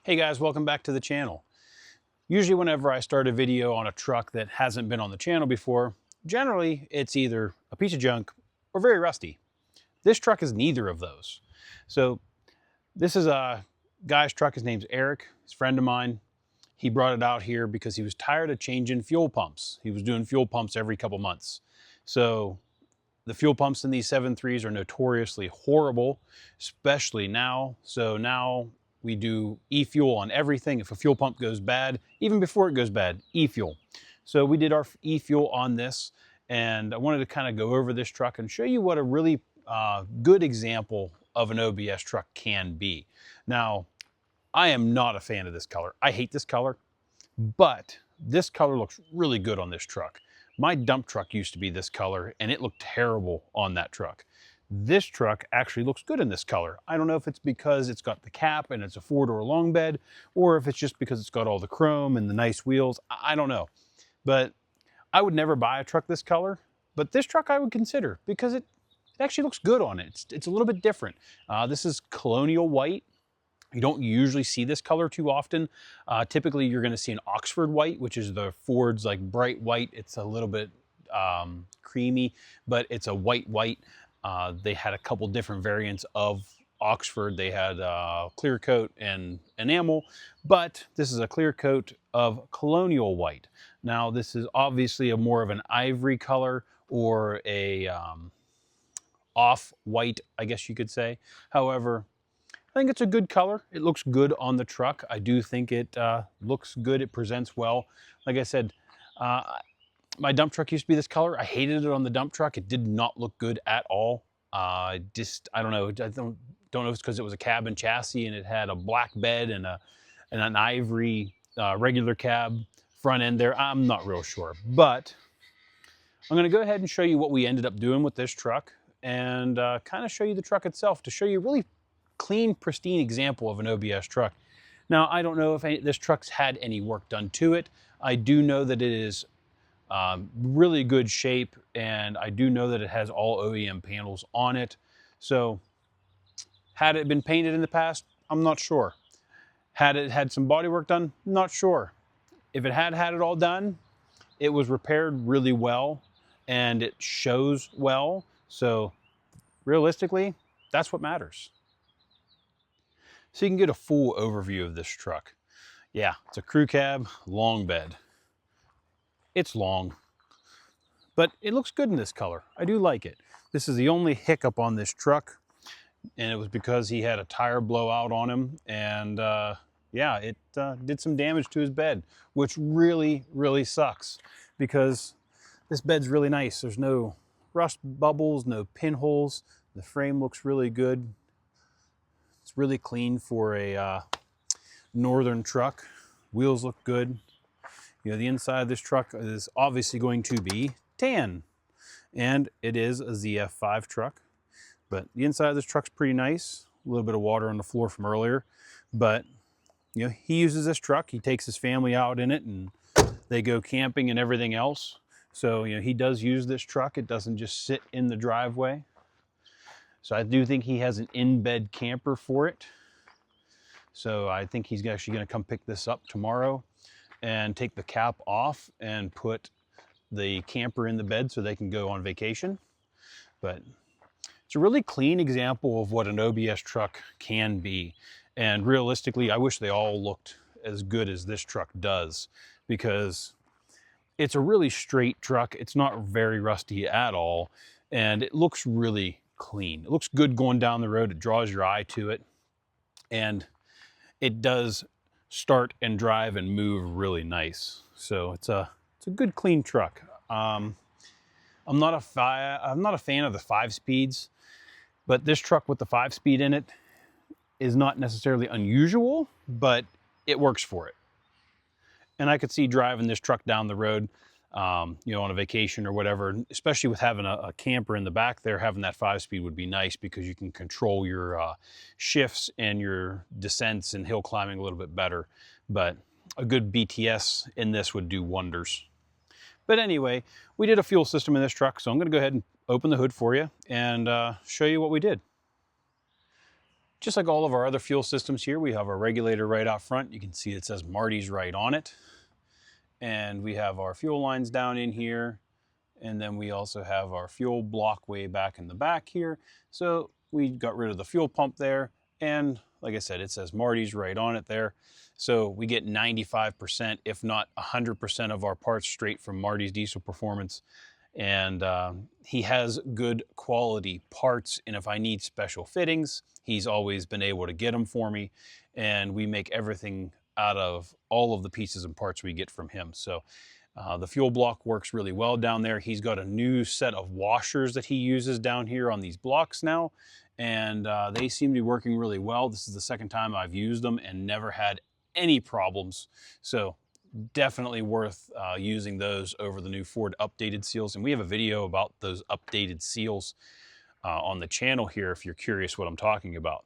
Hey guys, welcome back to the channel. Usually whenever I start a video on a truck that hasn't been on the channel before, generally it's either a piece of junk or very rusty. This truck is neither of those. So this is a guy's truck. His name's Erik. He's a friend of mine. He brought it out here because he was tired of changing fuel pumps. He was doing fuel pumps every couple months. So the fuel pumps in these 7.3s are notoriously horrible, especially now. So now we do e-fuel on everything. If a fuel pump goes bad, even before it goes bad, e-fuel. So we did our e-fuel on this, and I wanted to kind of go over this truck and show you what a really good example of an OBS truck can be. Now, I am not a fan of this color. I hate this color, but this color looks really good on this truck. My dump truck used to be this color and it looked terrible on that truck. This truck actually looks good in this color. I don't know if it's because it's got the cap and it's a 4-door long bed, or if it's just because it's got all the chrome and the nice wheels. I don't know. But I would never buy a truck this color, but this truck I would consider because it actually looks good on it. It's a little bit different. This is colonial white. You don't usually see this color too often. Typically you're gonna see an Oxford white, which is the Ford's like bright white. It's a little bit creamy, but it's a white. They had a couple different variants of Oxford. They had clear coat and enamel, but this is a clear coat of colonial white. Now this is obviously a more of an ivory color or a off-white, I guess you could say. However, I think it's a good color. It looks good on the truck. I do think it looks good. It presents well. Like I said, my dump truck used to be this color. I hated it on the dump truck. It did not look good at all. I don't know. I don't know if it's because it was a cab and chassis and it had a black bed and an ivory regular cab front end there. I'm not real sure. But I'm going to go ahead and show you what we ended up doing with this truck and kind of show you the truck itself to show you really clean, pristine example of an OBS truck. Now, I don't know if this truck's had any work done to it. I do know that it is really good shape, and I do know that it has all OEM panels on it. So, had it been painted in the past? I'm not sure. Had it had some body work done? Not sure. If it had it all done, it was repaired really well, and it shows well. So, realistically, that's what matters. So you can get a full overview of this truck. Yeah, it's a crew cab, long bed. It's long, but it looks good in this color. I do like it. This is the only hiccup on this truck, and it was because he had a tire blowout on him, and yeah, it did some damage to his bed, which really, really sucks because this bed's really nice. There's no rust bubbles, no pinholes. The frame looks really good. It's really clean for a northern truck. Wheels look good. You know, the inside of this truck is obviously going to be tan, and it is a ZF5 truck, but the inside of this truck's pretty nice. A little bit of water on the floor from earlier, but you know, he uses this truck. He takes his family out in it, and they go camping and everything else. So, you know, he does use this truck. It doesn't just sit in the driveway. So I do think he has an in-bed camper for it. So I think he's actually going to come pick this up tomorrow and take the cap off and put the camper in the bed so they can go on vacation. But it's a really clean example of what an OBS truck can be. And realistically, I wish they all looked as good as this truck does, because it's a really straight truck. It's not very rusty at all, and it looks really clean. It looks good going down the road. It draws your eye to it, and it does start and drive and move really nice. So it's a good clean truck. I'm not a fan of the 5-speeds, but this truck with the 5-speed in it is not necessarily unusual, but it works for it. And I could see driving this truck down the road, you know, on a vacation or whatever, especially with having a camper in the back there. Having that 5-speed would be nice because you can control your shifts and your descents and hill climbing a little bit better. But a good BTS in this would do wonders. But anyway, we did a fuel system in this truck, so I'm going to go ahead and open the hood for you and show you what we did. Just like all of our other fuel systems here, we have our regulator right out front. You can see it says Marty's right on it. And we have our fuel lines down in here. And then we also have our fuel block way back in the back here. So we got rid of the fuel pump there. And like I said, it says Marty's right on it there. So we get 95%, if not 100% of our parts straight from Marty's Diesel Performance. And he has good quality parts. And if I need special fittings, he's always been able to get them for me. And we make everything out of all of the pieces and parts we get from him. So the fuel block works really well down there. He's got a new set of washers that he uses down here on these blocks now, and they seem to be working really well. This is the second time I've used them and never had any problems. So definitely worth using those over the new Ford updated seals. And we have a video about those updated seals on the channel here if you're curious what I'm talking about.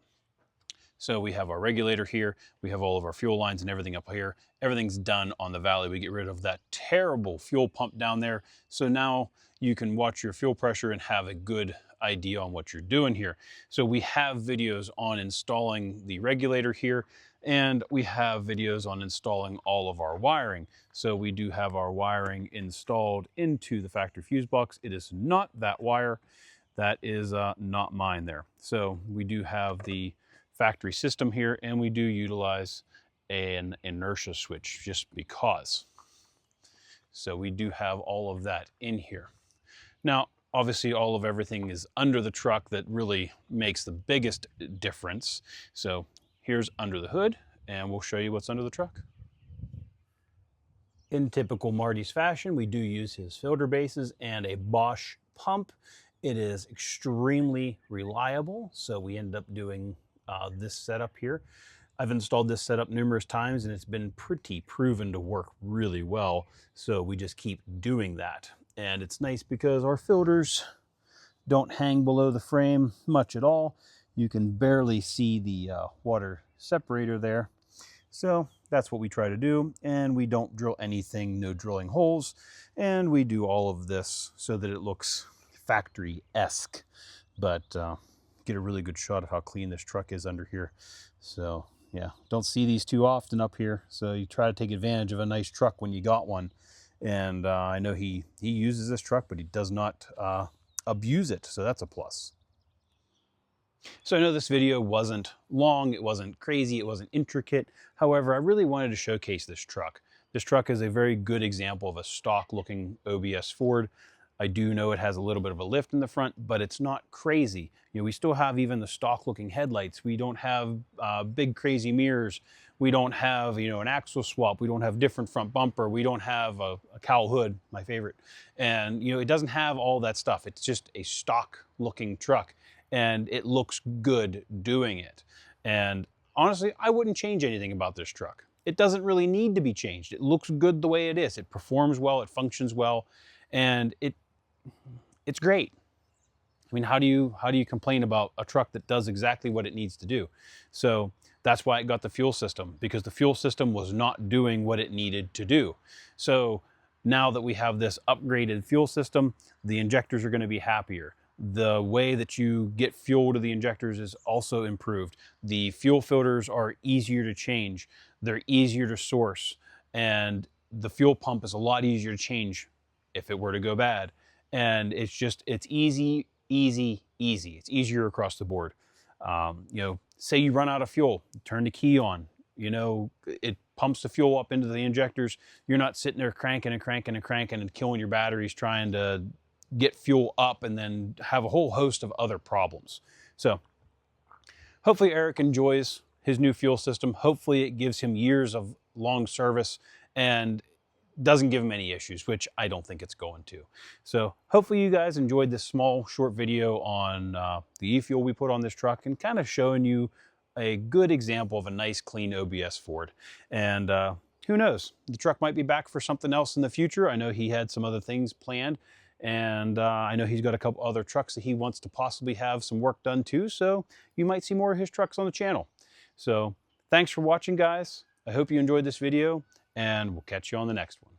So we have our regulator here, we have all of our fuel lines and everything up here. Everything's done on the Valley. We get rid of that terrible fuel pump down there. So now you can watch your fuel pressure and have a good idea on what you're doing here. So we have videos on installing the regulator here, and we have videos on installing all of our wiring. So we do have our wiring installed into the factory fuse box. It is not that wire. That is not mine there. So we do have the factory system here, and we do utilize an inertia switch just because. So we do have all of that in here. Now, obviously all of everything is under the truck that really makes the biggest difference. So here's under the hood, and we'll show you what's under the truck. In typical Marty's fashion, we do use his filter bases and a Bosch pump. It is extremely reliable, so we end up doing this setup here. I've installed this setup numerous times and it's been pretty proven to work really well. So we just keep doing that. And it's nice because our filters don't hang below the frame much at all. You can barely see the water separator there. So that's what we try to do. And we don't drill anything, no drilling holes. And we do all of this so that it looks factory-esque. But get a really good shot of how clean this truck is under here. So yeah, don't see these too often up here. So you try to take advantage of a nice truck when you got one. And I know he uses this truck, but he does not abuse it. So that's a plus. So I know this video wasn't long, it wasn't crazy, it wasn't intricate. However, I really wanted to showcase this truck. This truck is a very good example of a stock looking OBS Ford. I do know it has a little bit of a lift in the front, but it's not crazy. You know, we still have even the stock looking headlights. We don't have big crazy mirrors. We don't have, you know, an axle swap. We don't have different front bumper. We don't have a cowl hood, my favorite. And, you know, it doesn't have all that stuff. It's just a stock looking truck, and it looks good doing it. And honestly, I wouldn't change anything about this truck. It doesn't really need to be changed. It looks good the way it is. It performs well, it functions well, and it's great. I mean, how do you complain about a truck that does exactly what it needs to do? So that's why it got the fuel system, because the fuel system was not doing what it needed to do. So now that we have this upgraded fuel system, the injectors are going to be happier. The way that you get fuel to the injectors is also improved. The fuel filters are easier to change. They're easier to source. And the fuel pump is a lot easier to change if it were to go bad. And it's easy, easy, easy. It's easier across the board. You know, say you run out of fuel, turn the key on, you know, it pumps the fuel up into the injectors. You're not sitting there cranking and cranking and cranking and killing your batteries trying to get fuel up and then have a whole host of other problems. So hopefully Erik enjoys his new fuel system. Hopefully it gives him years of long service and doesn't give him any issues, which I don't think it's going to. So hopefully you guys enjoyed this small short video on the e-fuel we put on this truck and kind of showing you a good example of a nice clean OBS Ford. And who knows, the truck might be back for something else in the future. I know he had some other things planned, and I know he's got a couple other trucks that he wants to possibly have some work done too. So you might see more of his trucks on the channel. So thanks for watching, guys. I hope you enjoyed this video, and we'll catch you on the next one.